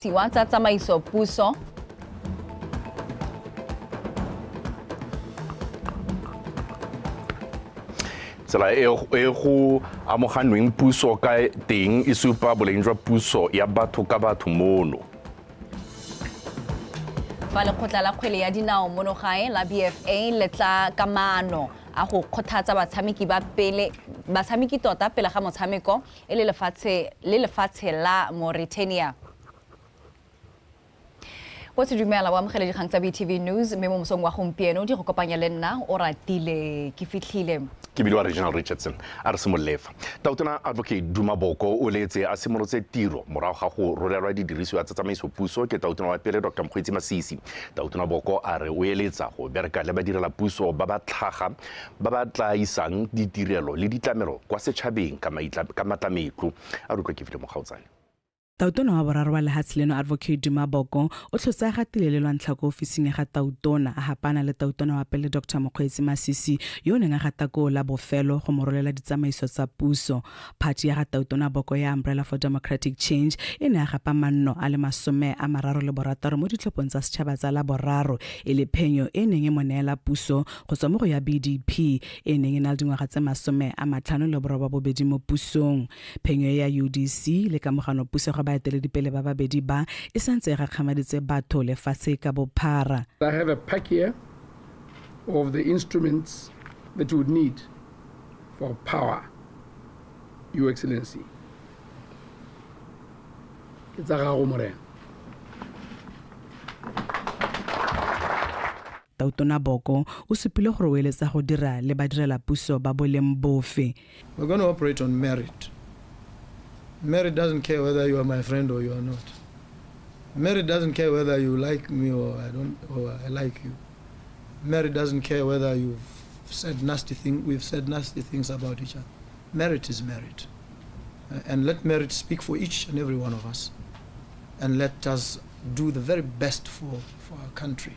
Tiwa tsa tsamaiso puso tsela e go amoganweng puso ka teng e supa boleng jwa puso ya batho ka batho mono. Fa lekgotla la kgwele ya dinao mono gae la BFA le tla kamano a go kgothatsa batshameki tota pele ga motshameko e le lefatshe la Mauritania. What's dumela wa mogele dikgang tsa BTV News mme mo mosong wa gompieno di go kopanya le nna o ratile ke fitlhile ke bile wa Regional Richardson a re simollefa tautona advocate Duma Boko o letse a simolotse tiro morago ga go rorelwa didirisiwa tsa tsamaiso puso ke tautona wa pele Dr. Mokgweetsi Masisi. Tautona Boko a re o eletsa go bereka le badirela puso ba ba tlhaga ba ba tla isang ditirelo le ditlamelo kwa setšhabeng ka matlametlo a rutlwa ke file mogautsane. Tautona wa boraro wa lehatshe leno advocate Duma Boko o tlhotse a gatile le lwantlha ko ofising ya ga tautona a hapana le tautona wa pele Dr. Mokgweetsi Masisi yo neng a gata ko la bofelo go morolela ditsamaiso tsa puso. Party ya ga tautona Boko ya Umbrella for Democratic Change e ne a gapa manno a le 36 mo ditlhophong tsa setšhaba tsa la boraro e le phenyo e neng e moneela puso go tswa mo go ya BDP e neng e na le dingwaga tse 58 mo pusong. Phenyo ya UDC le kamogano puso ga baeteledipele ba babedi ba e santse ga kgamaditse batho le fatshe ka bophara. I have a pack here of the instruments that you would need for power, Your Excellency. It's a gago Tautona Boko o supile gore o eletsa go dira le badirela puso ba boleng bofe. We're going to operate on merit. Merit doesn't care whether you are my friend or you are not. Merit doesn't care whether you like me or I like you. Merit doesn't care whether we've said nasty things about each other. Merit is merit. And let merit speak for each and every one of us. And let us do the very best for our country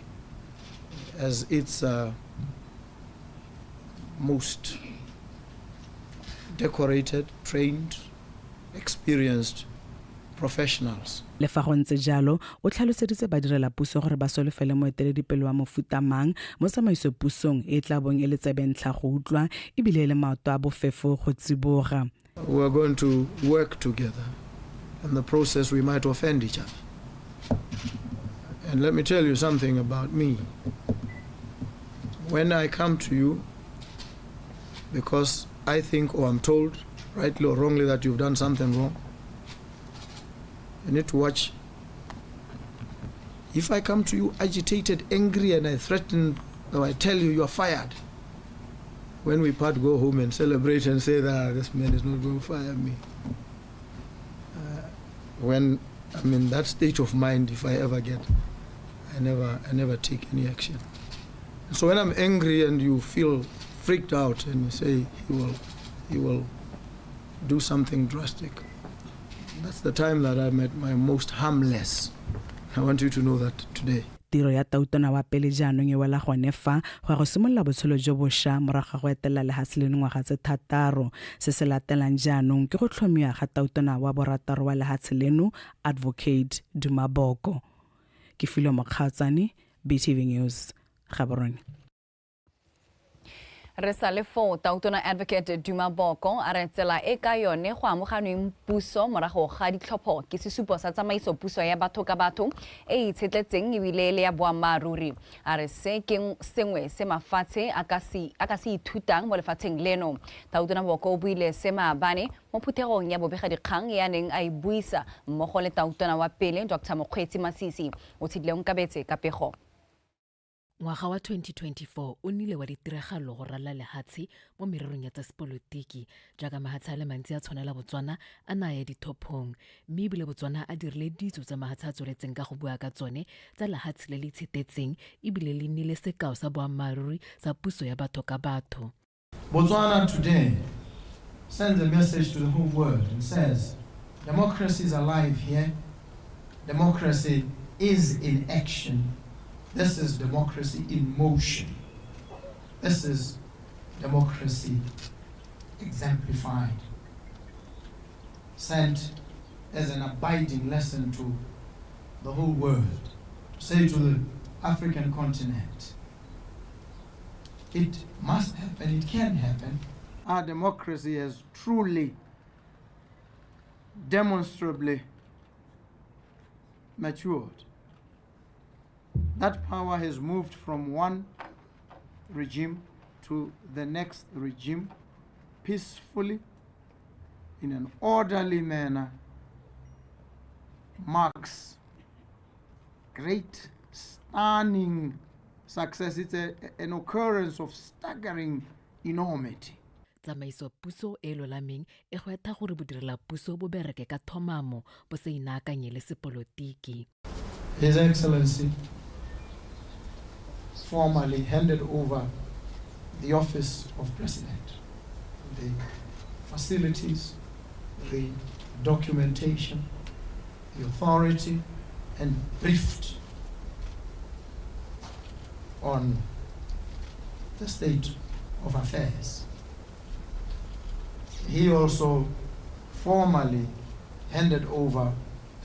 as its most decorated, trained, experienced professionals. Le fa go ntse jalo o tlhaloseditse badirela puso gore ba solofele moeteledipele wa mofuta mang mo tsamaiso pusong e tla bong e le tsebentla go utlwa e bile le maoto a bofefo go tsiboga. We are going to work together. In the process we might offend each other. And let me tell you something about me. When I come to you because I think or I'm told rightly or wrongly that you've done something wrong, you need to watch. If I come to you agitated, angry, and I threaten or I tell you you're fired, when we part, go home and celebrate and say that this man is not going to fire me. When I'm in that state of mind, if I ever get, I never take any action. So when I'm angry and you feel freaked out and you say he will do something drastic, that's the time that I'm at my most harmless. I want you to know that today. Tiro ya tautona wa pele jaanong e wela gone fa go simolola botshelo jo bošwa morago go etela lehatshe le ngwaga tse 6 se se latelang jaanong ke go tlhomiwa ga tautona wa borataro wa lehatshe leno advocate Duma Boko. Ke filo mokgautsane BTV News Gaborone. re sa le fo tautona advocate Duma Boko a re tsela e ka yone go amoganweng puso morago ga ditlhopho ke sesupo sa tsamaiso puso ya batho ka batho e itshetletseng ebile le ya boammaruri. A re se ke sengwe se mafatshe a ka se ithutang mo lefatsheng leno. Tautona Boko o buile se maabane mo phuthegong ya bobegadikgang ya neng a e buisa mmogo le tautona wa pele Dr. Mokgweetsi Masisi. O tshidile nkabetse ka pego. Ngwaga wa 2024 o nnile wa ditiragalo go rala lehatshe mo mererong ya tsa sepolotiki jaaka mahatshe a le mantsi a tshwanela Botswana a naya dithophong mme ebile Botswana a dirile ditso tsa mahatshe a tsweletseng ka go bua ka tsone tsa lehatshe le le tshetetseng ebile le nnile sekao sa boammaruri sa puso ya batho ka batho. Botswana today sends a message to the whole world and says democracy is alive here. Democracy is in action. This is democracy in motion. This is democracy exemplified, sent as an abiding lesson to the whole world, to say to the African continent, it must happen, it can happen. Our democracy has truly, demonstrably matured. That power has moved from one regime to the next regime peacefully, in an orderly manner, marks great, stunning success. It's an occurrence of staggering enormity. tsamaiso puso e lolameng e go eta gore bodirela puso bo bereke ka thomamo bo se inaakanye le sepolotiki. His Excellency formally handed over the office of President, the facilities, the documentation, the authority, and briefed on the state of affairs. He also formally handed over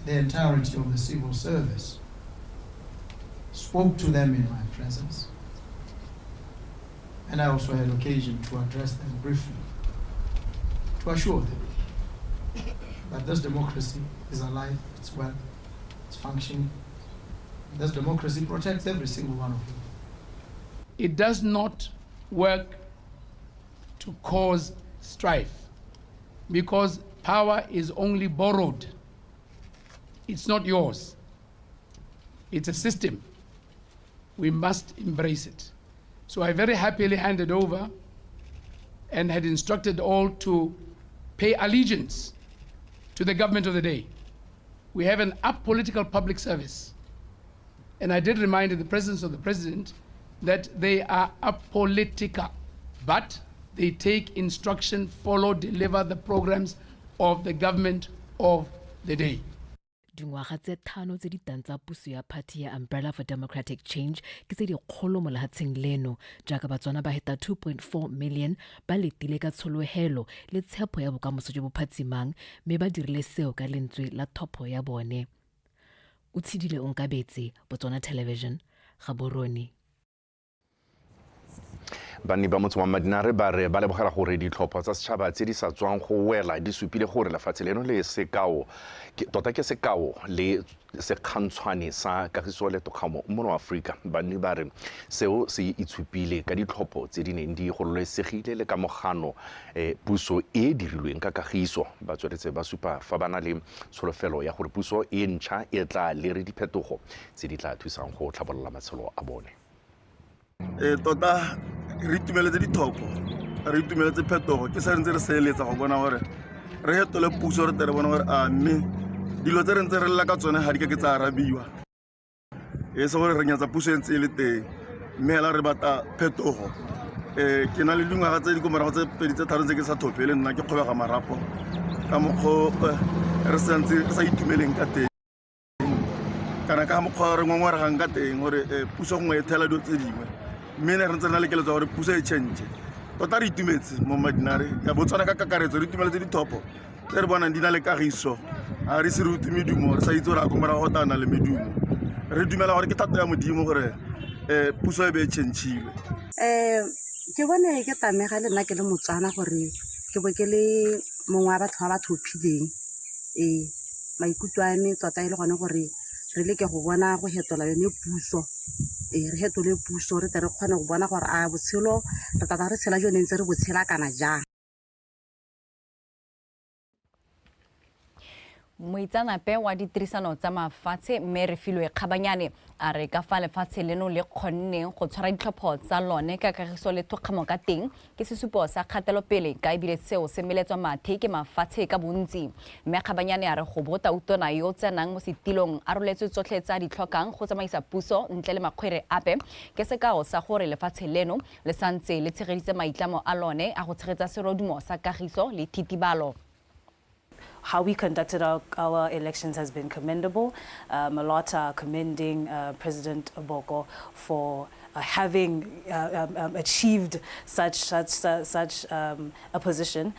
the entirety of the civil service, spoke to them in my presence, and I also had occasion to address them briefly, to assure them that this democracy is alive, it's well, it's functioning. This democracy protects every single one of you. It does not work to cause strife, because power is only borrowed. It's not yours. It's a system. We must embrace it. So I very happily handed over and had instructed all to pay allegiance to the government of the day. We have an apolitical public service. And I did remind in the presence of the president that they are apolitical, but they take instruction, follow, deliver the programs of the government of the day. Dingwaga tse thano tse di tang tsa puso ya party ya Umbrella for Democratic Change ke tse di kgolo mo lehatsheng leno jaaka batswana ba heta 2.4 million ba letile ka tsholohelo le tshepo ya bokamoso jo bo phatsimang mme ba dirile seo ka lentswe la thopo ya bone. O tshidile Onkabetse, BOTSWANA Television, Gaborone. banni ba motse wa Madinare ba re ba lebogela gore ditlhopho tsa setšhaba tse di sa tswang go wela di supile gore lefatshe leno le sekao tota ke sekao le sekgantshwane sa kagiso le tokgamo mo Afrika. Banni ba re seo se itshupile ka ditlhopho tse di neng di gololesegile le ka mogano puso e dirilweng ka kagiso. Ba tsweletse ba supa fa bana le tsholofelo ya gore puso e ntšha e tla le re diphetogo tse di tla thusang go tlhabolola matshelo a bone. Tota re itumeletse dithopo, re itumeletse phetogo ke sa ntse re seeletsa go bona gore re hetole puso re tere bona gore a mme dilo tse re ntse re lla ka tsone ga di ke tsa arabiwa se gore re nyatsa puso e ntse e le teng mme hela re batla phetogo. Ke na le dingwaga tse di ko morago tse pedi tse tharo tse ke sa thope le nna ke kgobega marapo ka mokgo re santse re sa itumeleng ka teng kana ka mokgwa re ngongwaregang ka teng gore puso gongwe e thela dilo tse dingwe mme ne re ntse na le keletso gore puso e change. Tota re itumetse mo Madinare ka Botswana ka kakaretso re itumeletse dithopo tse re bonang di na le kagiso a re se re uti medumo re sa itse gore a komora go tana le medumo re dumela gore ke thata ya modimo gore puso e be e change-ilwe. Ke bone ke tamega le nna ke le Motswana gore ke bo ke le mongwe wa batho ba batho phileng maikutlo a me tota e le gone gore re leke go bona go hetola yone puso re hetole puso re tle re kgone go bona gore a botshelo re tata re tshela jone ntse re botshela kana jang. Moitseanape wa ditirisano tsa mafatshe mme Refilwe Kgabanyane a re ka fa lefatshe leno le kgonneng go tshwara ditlhopho tsa lone ka kagiso le thokgamo ka teng ke sesupo sa kgatelopele ka ebile seo se meletswa mathe ke mafatshe ka bontsi. Mme Kgabanyane a re go bota utona yo tsenang mo setilong a roletse tsotlhe tsa ditlhokang go tsamaisa puso ntle le makgwere ape ke sekao sa gore lefatshe leno le santse le tshegeditse maitlamo a lone a go tshegetsa serodumo sa kagiso le thitibalo. How we conducted our elections has been commendable. A lot are commending President Boko for having achieved such a position,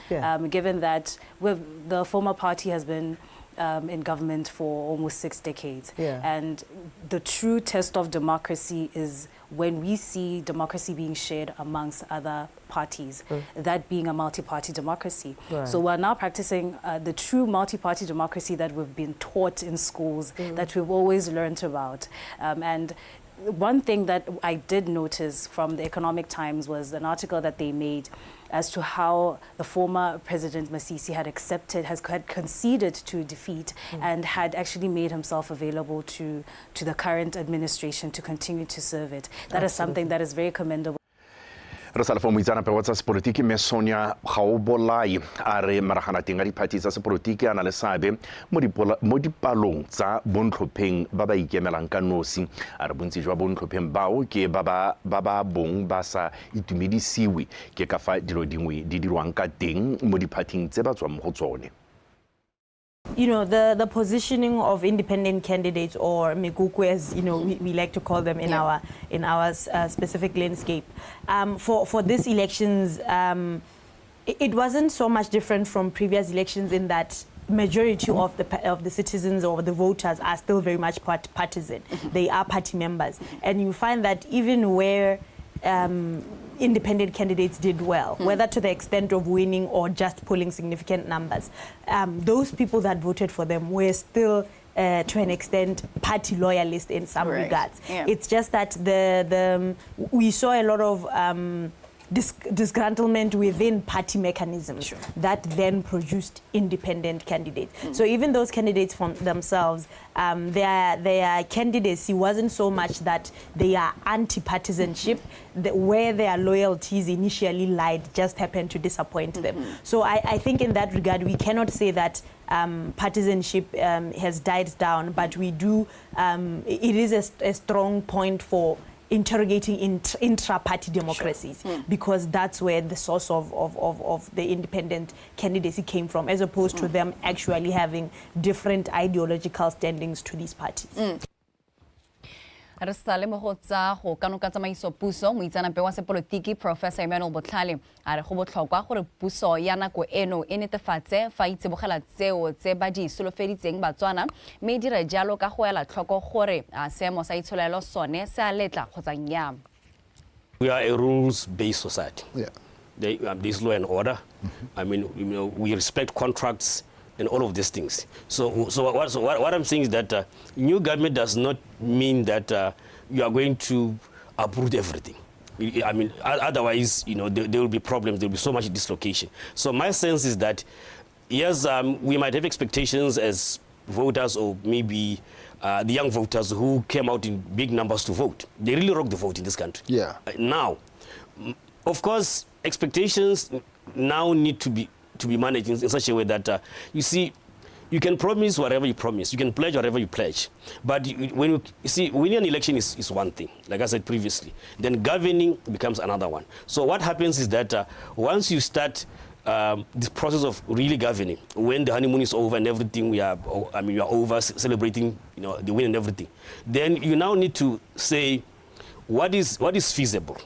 given that the former party has been in government for almost 6 decades. Yeah. And the true test of democracy is when we see democracy being shared amongst other parties, that being a multi-party democracy. Right. So we're now practicing the true multi-party democracy that we've been taught in schools, that we've always learned about. And one thing that I did notice from the Economic Times was an article that they made as to how the former President Masisi had conceded to defeat and had actually made himself available to the current administration to continue to serve it. That is something that is very commendable. re sa lefa moitseanape wa tsa sepolotiki mme Sonia Gaobolai a re maraganating a diphathi tsa sepolotiki a na le seabe mo dipalong tsa bontlhopheng ba ba ikemelang ka nosi a re bontsi jwa bontlhopheng bao ke ba bong ba sa itumedisiwe ke ka fa dilo dingwe di dirwang ka teng mo diphathing tse ba tswang mo go tsone. You know, the positioning of independent candidates, or mekuku as you know we like to call them in our specific landscape, for these elections, it wasn't so much different from previous elections in that majority of the citizens or the voters are still very much partisan. They are party members, and you find that even where independent candidates did well, whether to the extent of winning or just pulling significant numbers, those people that voted for them were still to an extent party loyalists in some regards. Yeah. It's just that we saw a lot of disgruntlement within party mechanisms that then produced independent candidates. So even those candidates from themselves, their candidacy wasn't so much that they are anti-partisanship, where their loyalties initially lied just happened to disappoint them. So I think in that regard, we cannot say that partisanship has died down, but we do, it is a strong point for interrogating intra-party democracies, because that's where the source of the independent candidacy came from, as opposed to them actually having different ideological standings to these parties. Re sale mo go tsa go kanoka tsamaiso puso moitseanape wa sepolotiki Professor Emmanuel Botlhale a re go botlhokwa gore puso ya nako eno e netefatse fa itsebogela tseo tse ba di solofeditseng batswana mme dire jalo ka go ela tlhoko gore seemo sa itsholelo sone se a letla kgotsa nnyaa. We are a rules-based society. There's law and order. I mean, you know, we respect contracts and all of these things. So what I'm saying is that new government does not mean that you are going to uproot everything. I mean, otherwise, you know, there will be problems. There will be so much dislocation. So my sense is that, yes, we might have expectations as voters, or maybe the young voters who came out in big numbers to vote. They really rock the vote in this country. Yeah. Now, of course, expectations now need to be managed in such a way that, you see, you can promise whatever you promise, you can pledge whatever you pledge, but when you see, winning an election is one thing, like I said previously, then governing becomes another one. So what happens is that once you start this process of really governing, when the honeymoon is over and everything, you are over celebrating, you know, the win and everything, then you now need to say, what is feasible?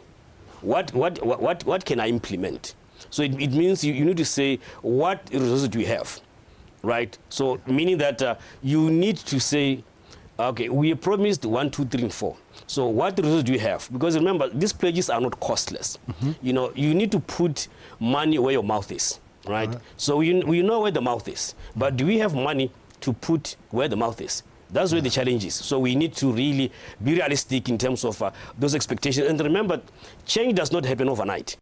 What can I implement? So it means you need to say, what resources do we have, right? So meaning that you need to say, okay, we promised 1, 2, 3, and 4. So what resources do you have? Because remember, these pledges are not costless. You know, you need to put money where your mouth is, right? So we know where the mouth is, but do we have money to put where the mouth is? That's where the challenge is. So we need to really be realistic in terms of those expectations. And remember, change does not happen overnight.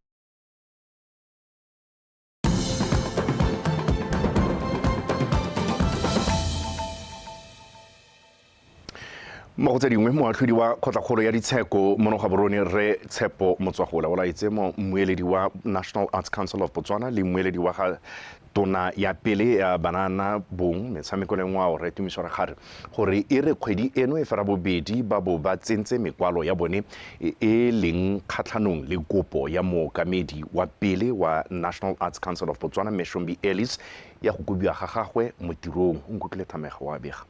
mo go tse dingwe moatlhodi wa kgotlakgolo ya ditsheko mono ga borone re tshepo motswagola o laetse mo mmueledi wa National Arts Council of Botswana le mmueledi wa ga tona ya pele ya banana bong metshameko le ngwao re tumiso re gare gore e re kgwedi eno e fera bobedi ba bo ba tsentse mekwalo ya bone e leng kgatlhanong le kopo ya mookamedi wa pele wa National Arts Council of Botswana Meshombi Ellis ya go kobiwa ga gagwe mo tirong o nkutlile thamega wa bega.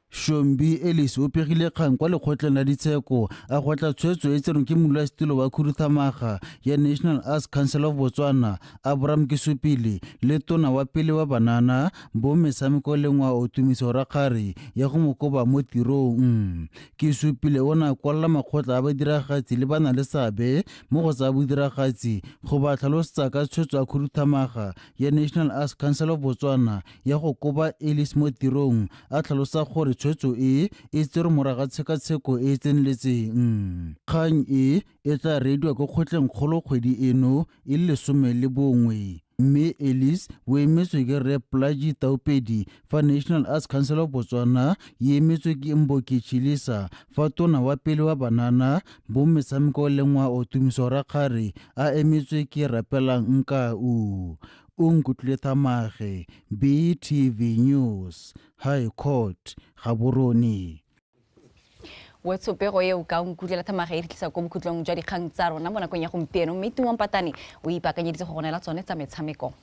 Shombi Ellis o pegile kgang kwa lekgotleng la ditsheko a gotla tshwetso e tserweng ke modulasetulo wa khuduthamaga ya National Arts Council of Botswana Abraham Kisupile le tona wa pele wa banana bo metshameko le ngwao tumiso rakgare ya go mokoba mo tirong. Kisupile o na kwalla makgotla a badiragatsi le bana le sabe mo go tsa bodiragatsi go ba tlhalosetsa ka tshwetso ya khuduthamaga ya National Arts Council of Botswana ya go koba Ellis mo tirong a tlhalosa gore tshwetso e tsere moraga tshekatsheko e tseneletseng. Kgang e tla rediwa ko kgotleng kgolo kgwedi eno e le 11. mme Ellis o emetswe ke Rep Plaji Taupedi fa National Arts Council of Botswana e emetswe ke Mboki Chilisa fa tona wa pele wa banana bo metshameko le ngwao tumiso rakgare a emetswe ke Rapelang Nkau. Unkutlwe Thamage, BTV News, High Court, Gaborone. Wetsopego ye o ka nkutlela Thamage e tlisa go mokhutlong jwa dikgang tsa rona mo nakong ya gompieno mme Tumang Patane o ipaakanyeditse go gonela tsone tsa metshameko.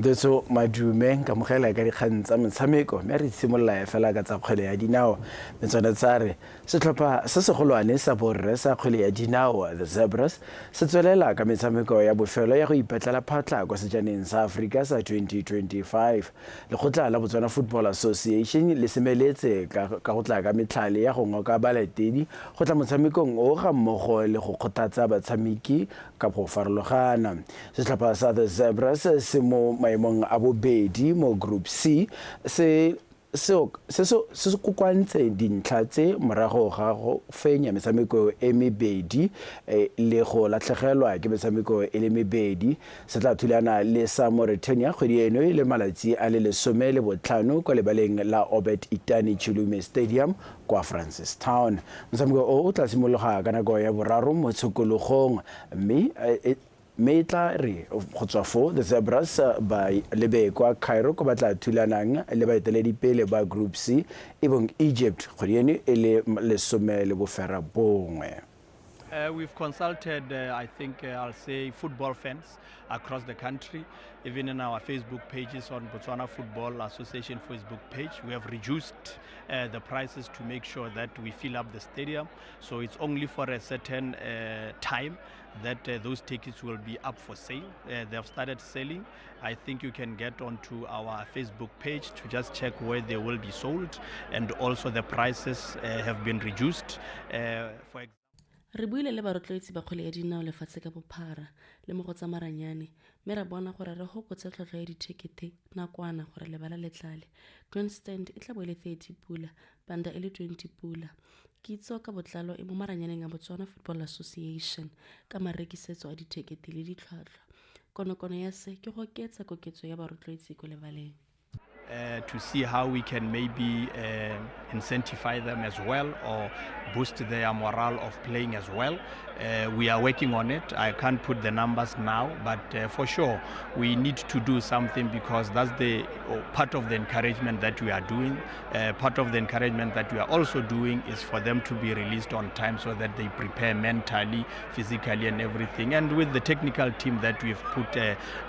Motso madume ka mogela ka dikgang tsa metshameko mme re simolola fela ka tsa kgwele ya dinao metswana tsare setlhopha se segolwane sa borre sa kgwele ya dinao the Zebras se tswelela ka metshameko ya bofelo ya go ipetlela phatla kwa sejaneng sa Africa sa 2025 lekgotla la Botswana Football Association le semeletse ka go tla ka metlhale ya go ngoka balatedi go tla motshamekong o ga mmogo le go kgothatsa batshameki ka go farologana. Setlhopha sa the Zebras se mo maemong a bobedi mo Group C se kokoantse dintlha tse morago ga go fenya metshameko e mebedi le go latlhegelwa ke metshameko e le mebedi. Se tla thulana le sa Mauritania kgwedi eno le malatsi a le 15 kwa lebaleng la Obed Itani Chulume Stadium kwa Francistown. Motshameko o tla simologa ka nako ya boraro mo tshokologong mme tla re go tswa fo the Zebras ba lebe kwa Cairo ko batla thulanang le baeteledipele ba Group C ebong Egypt kgwedi eno e le 11. We've consulted, I think, I'll say, football fans across the country, even in our Facebook pages on Botswana Football Association Facebook page. We have reduced the prices to make sure that we fill up the stadium. So it's only for a certain time that those tickets will be up for sale. They have started selling. I think you can get onto our Facebook page to just check where they will be sold, and also the prices have been reduced. For example, re buile le barotloetsi ba kgwele ya dinao lefatshe ka bophara le mo go tsamaranyane mme ra bona gore re gopotse tlhotlhwa ya ditekete nakwana gore lebala le tlale. Grandstand e tla bo le 30 pula, banda e le 20 pula. Kitso ka botlalo e mo maranyaneng a Botswana Football Association ka marekisetso a ditekete le ditlhwatlhwa. Konokono ya se ke go oketsa koketso ya barotloetsi ko lebaleng. To see how we can maybe incentivize them as well or boost their morale of playing as well. We are working on it. I can't put the numbers now, but for sure we need to do something because that's the part of the encouragement that we are doing. Part of the encouragement that we are also doing is for them to be released on time so that they prepare mentally, physically and everything. And with the technical team that we've put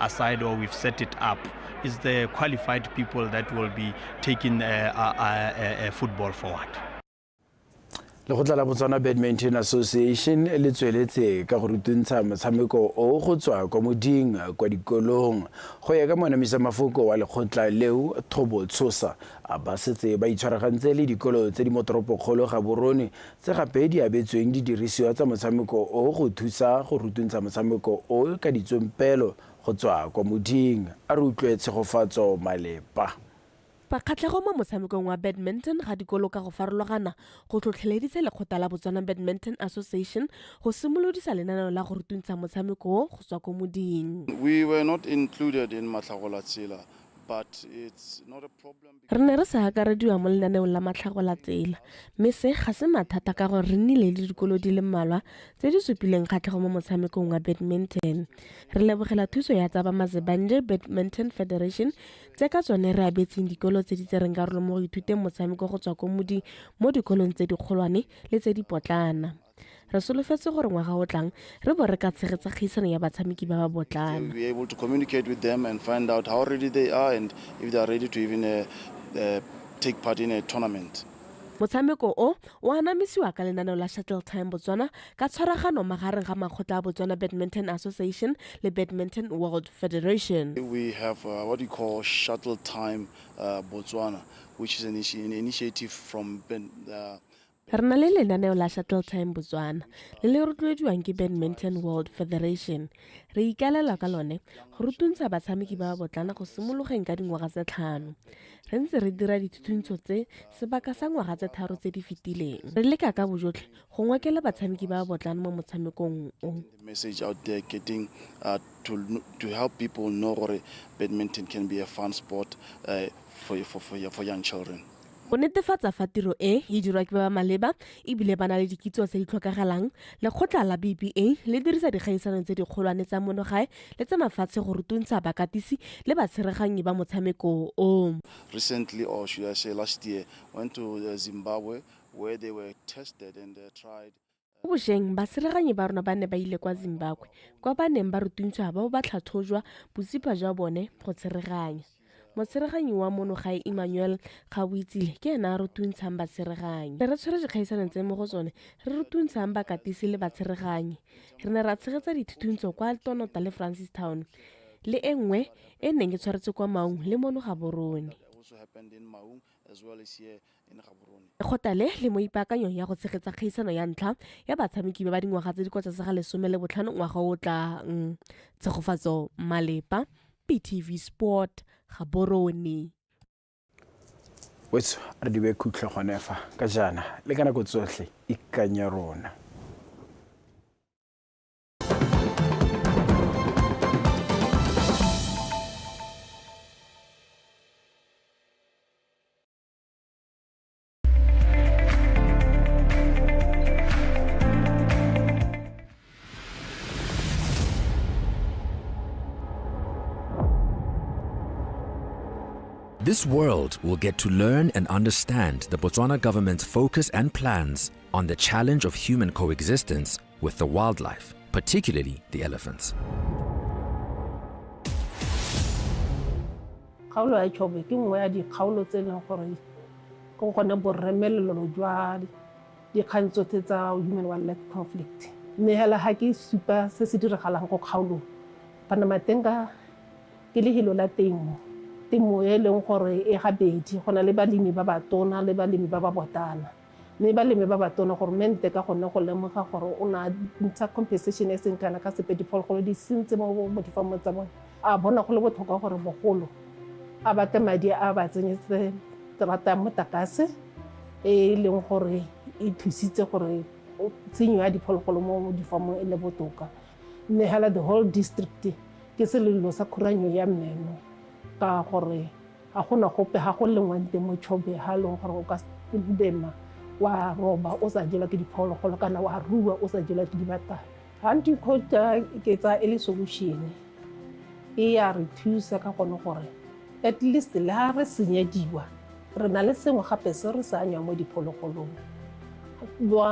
aside or we've set it up, is the qualified people that will be taking football forward. Lekgotla la Botswana Badminton Association le tsweletse ka go rutuntsha motshameko o go tswa kwa moding kwa dikolong. Go ya ka monamisa mafoko wa lekgotla leo Thobo Tshosa a ba setse ba itshwaragantse le dikolo tse di mo toropokgolo Gaborone tse gape di abetsweng di dirisiwa tsa motshameko o go thusa go rutuntsha motshameko o ka ditsompelo go tswa kwa moding. A re utlwe tshegofatso Malepa. Pakgatlhego mo motshamekong wa badminton ga dikolo ka go farologana go tlhotlheleditse lekgotla la Botswana Badminton Association go simolodisa lenaneo la go rutuntsha motshameko go tswa ko moding. We were not included in NGWANATSELE, but it's not a problem. Re ne re sa akarediwa mo lenaneong la matlhago la tsela mme se ga se mathata ka gore re nnile le dikolo di le mmalwa tse di supileng kgatlhego mo motshamekong wa badminton. Re lebogela thuso ya tsa Mazibanje Badminton Federation tse ka tsone re abetseng dikolo tse di tsereng karolo mo go ithuteng motshameko go tswa mo dikolong tse di kgolwane le tse di potlana. Re solofetse gore ngwaga o tlang re bo re ka tshegetsa kgaisano ya batshameki ba ba botlana. We're able to communicate with them and find out how ready they are and if they are ready to even take part in a tournament. Motshameko o anamisiwa ka lenaneo la Shuttle Time Botswana ka tshwaragano magareng ga makgotla a Botswana Badminton Association le Badminton World Federation. We have what we call Shuttle Time Botswana, which is an initiative from Re na le lenaneo la Shuttle Time Botswana le le rotloediwang ke Badminton World Federation. Re ikalela ka lone go rutuntsha batshameki ba botlana go simologeng ka dingwaga tse 5. Re ntse re dira dithuthuntso tse sebaka sa ngwaga tse 3 tse di fetileng. Re leka ka bojotlhe go ngwakela batshameki ba botlana mo motshamekong o. Message out there getting to help people know that badminton can be a fun sport for young children. Go netefatsa fa tiro e dirwa ke ba maleba ebile ba na le dikitso tse di tlhokagalang lekgotla la BBA le dirisa dikgaisano tse di kgolwane tsa monogae le tsa mafatshe go rutuntsha bakatisi le batsereganyi ba motshameko o. Recently, or should I say last year, went to Zimbabwe where they were tested and tried. Bosheng basereganyi ba rona ba ne ba ile kwa Zimbabwe kwa ba neng ba rutuntsha ba ba tlhatlhojwa bosupa jwa bone go tsereganya. Motsereganyi wa monogae Emmanuel Gabuitsile ke ena a rutuntshang basereganyi. Re tshwere dikgaisano tse mo go tsone re rutuntshang bakatisi le batsereganyi. Re ne ra tshegetsa dithutuntsho kwa Tonota le Francistown le engwe e neng e tshwaretse kwa Maung le mono Gaborone. Lekgotla le mo ipaakanyong ya go tshegetsa kgaisano ya ntlha ya batshameki ba dingwaga tse di kwa tlase ga 15 ngwaga o tlang. Tshegofatso Malepa, PTV Sport, Gaborone. Wetso re di be khutlo gone fa ka jana le kana go tsohle ikanya rona. This world will get to learn and understand the Botswana government's focus and plans on the challenge of human coexistence with the wildlife, particularly the elephants. Kgaolo ya Chobe ke nngwe ya dikgaolo tse leng gore go gone boremelelo jwa dikgang tsotlhe tsa human wildlife conflict. Mme hela ha ke supa se se diragalang go kgaolo Panamatenga ke lehelo la temo e leng gore e gabedi go na le balemi ba batona le balemi ba ba botana. Mme balemi ba batona gore mente ka gone go lemoga gore o na ntsha compensation e seng kana ka sepe diphologolo di sentse mo difamo tsa bone. A bona go le botlhokwa gore bogolo a bate madi a ba tsenyetse terata ya motakase e leng gore e thusitse gore tsenyo ya diphologolo mo difamo e le botoka. Mme hala the whole district ke selelo sa khuranyo ya mmeno ka gore ga gona gope ga go lengwante mo Chobe ha le gore o ka dema wa roba o sa jela ke diphologolo kana wa rua o sa jela ke dibatana. Anti quota ke tsa ele solution e ya re thusa ka gone gore at least le ha re senyediwa re na le sengwe gape se re sa anya mo diphologolong.